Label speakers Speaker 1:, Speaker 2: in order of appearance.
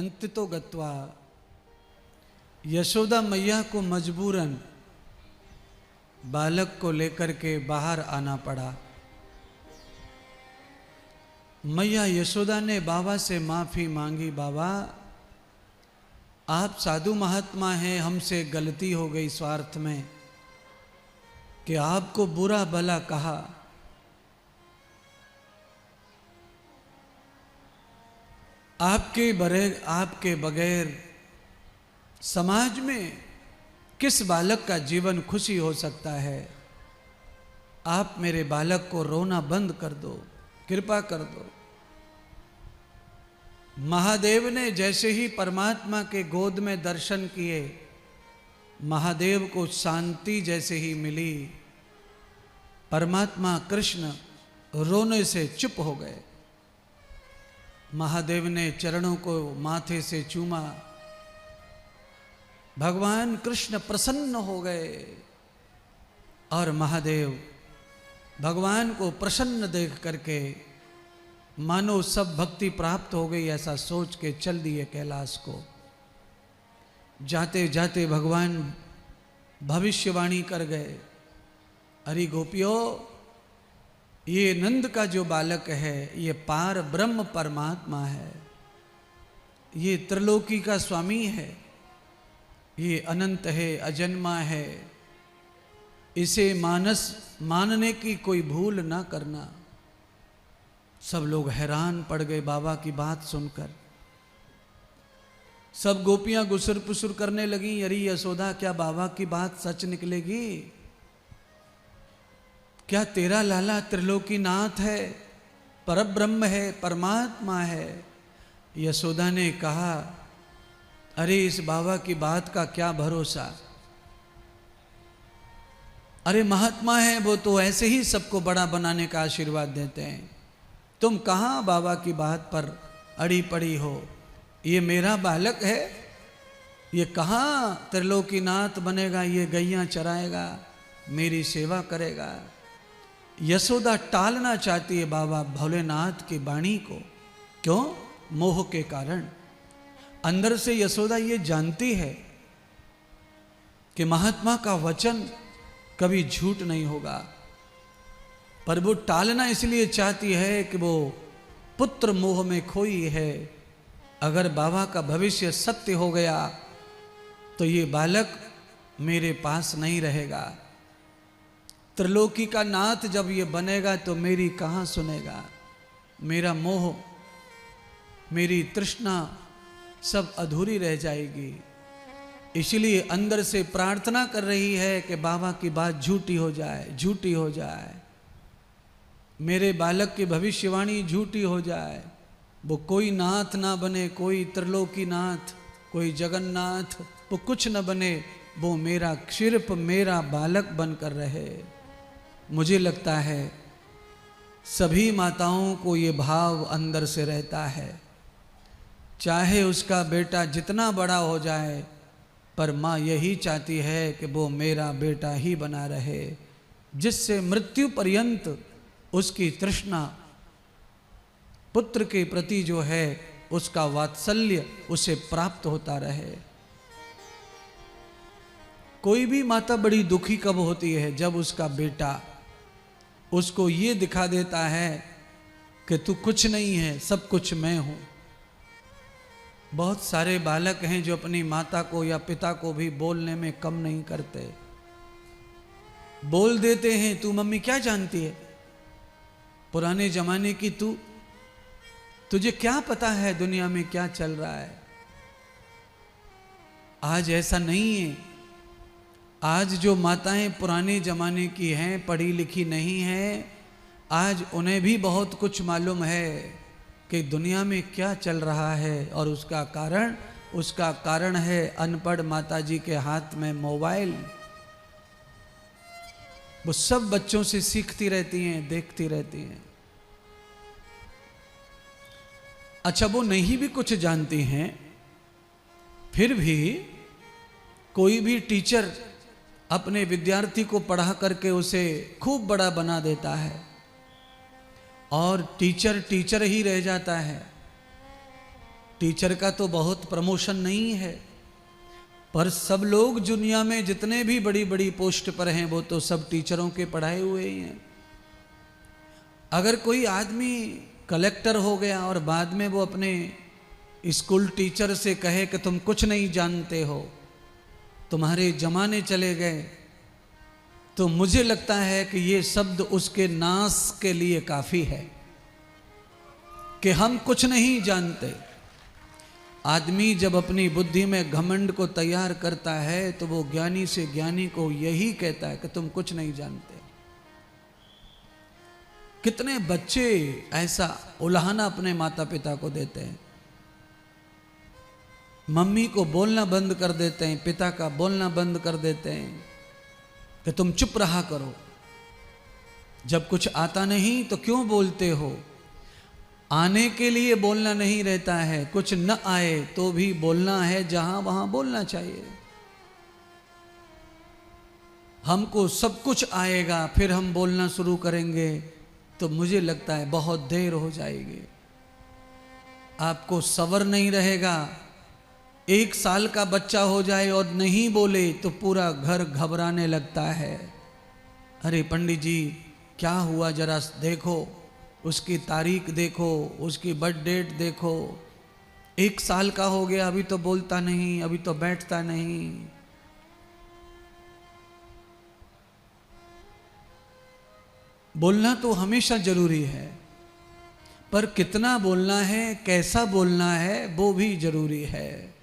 Speaker 1: अंततो गत्वा यशोदा मैया को मजबूरन बालक को लेकर के बाहर आना पड़ा। मैया यशोदा ने बाबा से माफी मांगी, बाबा आप साधु महात्मा हैं, हमसे गलती हो गई स्वार्थ में कि आपको बुरा भला कहा। आपके बगैर समाज में किस बालक का जीवन खुशी हो सकता है। आप मेरे बालक को रोना बंद कर दो, कृपा कर दो। महादेव ने जैसे ही परमात्मा के गोद में दर्शन किए, महादेव को शांति जैसे ही मिली, परमात्मा कृष्ण रोने से चुप हो गए। महादेव ने चरणों को माथे से चूमा, भगवान कृष्ण प्रसन्न हो गए और महादेव भगवान को प्रसन्न देख करके मानो सब भक्ति प्राप्त हो गई ऐसा सोच के चल दिए कैलाश को। जाते जाते भगवान भविष्यवाणी कर गए, अरे गोपियों, ये नंद का जो बालक है ये पार ब्रह्म परमात्मा है, ये त्रिलोकी का स्वामी है, ये अनंत है, अजन्मा है, इसे मानने की कोई भूल ना करना। सब लोग हैरान पड़ गए बाबा की बात सुनकर। सब गोपियां गुसर पुसुर करने लगी, अरे यशोदा क्या बाबा की बात सच निकलेगी? क्या तेरा लाला त्रिलोकीनाथ है, परब्रह्म है, परमात्मा है? यशोदा ने कहा, अरे इस बाबा की बात का क्या भरोसा, अरे महात्मा है वो तो ऐसे ही सबको बड़ा बनाने का आशीर्वाद देते हैं। तुम कहाँ बाबा की बात पर अड़ी पड़ी हो? ये मेरा बालक है, ये कहाँ त्रिलोकीनाथ बनेगा, ये गैया चराएगा, मेरी सेवा करेगा। यशोदा टालना चाहती है बाबा भोलेनाथ की वाणी को। क्यों? मोह के कारण। अंदर से यशोदा ये जानती है कि महात्मा का वचन कभी झूठ नहीं होगा, पर वो टालना इसलिए चाहती है कि वो पुत्र मोह में खोई है। अगर बाबा का भविष्य सत्य हो गया तो ये बालक मेरे पास नहीं रहेगा। त्रिलोकी का नाथ जब ये बनेगा तो मेरी कहाँ सुनेगा? मेरा मोह, मेरी तृष्णा सब अधूरी रह जाएगी। इसलिए अंदर से प्रार्थना कर रही है कि बाबा की बात झूठी हो जाए, झूठी हो जाए, मेरे बालक की भविष्यवाणी झूठी हो जाए, वो कोई नाथ ना बने, कोई त्रिलोकीनाथ, कोई जगन्नाथ, वो कुछ न बने, वो मेरा सिर्फ मेरा बालक बनकर रहे। मुझे लगता है सभी माताओं को ये भाव अंदर से रहता है, चाहे उसका बेटा जितना बड़ा हो जाए, पर माँ यही चाहती है कि वो मेरा बेटा ही बना रहे, जिससे मृत्यु पर्यंत उसकी तृष्णा पुत्र के प्रति जो है उसका वात्सल्य उसे प्राप्त होता रहे। कोई भी माता बड़ी दुखी कब होती है? जब उसका बेटा उसको ये दिखा देता है कि तू कुछ नहीं है, सब कुछ मैं हूं। बहुत सारे बालक हैं जो अपनी माता को या पिता को भी बोलने में कम नहीं करते, बोल देते हैं, तू मम्मी क्या जानती है पुराने जमाने की, तुझे क्या पता है दुनिया में क्या चल रहा है? आज ऐसा नहीं है। आज जो माताएं पुराने जमाने की हैं, पढ़ी लिखी नहीं हैं, आज उन्हें भी बहुत कुछ मालूम है कि दुनिया में क्या चल रहा है। और उसका कारण है अनपढ़ माताजी के हाथ में मोबाइल। वो सब बच्चों से सीखती रहती हैं, देखती रहती हैं। अच्छा, वो नहीं भी कुछ जानती हैं, फिर भी कोई भी टीचर अपने विद्यार्थी को पढ़ा करके उसे खूब बड़ा बना देता है और टीचर ही रह जाता है। टीचर का तो बहुत प्रमोशन नहीं है, पर सब लोग दुनिया में जितने भी बड़ी बड़ी पोस्ट पर हैं वो तो सब टीचरों के पढ़ाए हुए ही हैं। अगर कोई आदमी कलेक्टर हो गया और बाद में वो अपने स्कूल टीचर से कहे कि तुम कुछ नहीं जानते हो, तुम्हारे जमाने चले गए, तो मुझे लगता है कि ये शब्द उसके नाश के लिए काफी है कि हम कुछ नहीं जानते। आदमी जब अपनी बुद्धि में घमंड को तैयार करता है तो वो ज्ञानी से ज्ञानी को यही कहता है कि तुम कुछ नहीं जानते। कितने बच्चे ऐसा उल्हाना अपने माता पिता को देते हैं, मम्मी को बोलना बंद कर देते हैं, पिता का बोलना बंद कर देते हैं कि तुम चुप रहा करो, जब कुछ आता नहीं तो क्यों बोलते हो। आने के लिए बोलना नहीं रहता है, कुछ न आए तो भी बोलना है जहां वहां बोलना चाहिए। हमको सब कुछ आएगा फिर हम बोलना शुरू करेंगे तो मुझे लगता है बहुत देर हो जाएगी, आपको सब्र नहीं रहेगा। 1 साल का बच्चा हो जाए और नहीं बोले तो पूरा घर घबराने लगता है। अरे पंडित जी क्या हुआ, जरा देखो, उसकी तारीख देखो, उसकी बर्थ डेट देखो, 1 साल का हो गया अभी तो बोलता नहीं, अभी तो बैठता नहीं। बोलना तो हमेशा जरूरी है, पर कितना बोलना है, कैसा बोलना है, वो भी जरूरी है।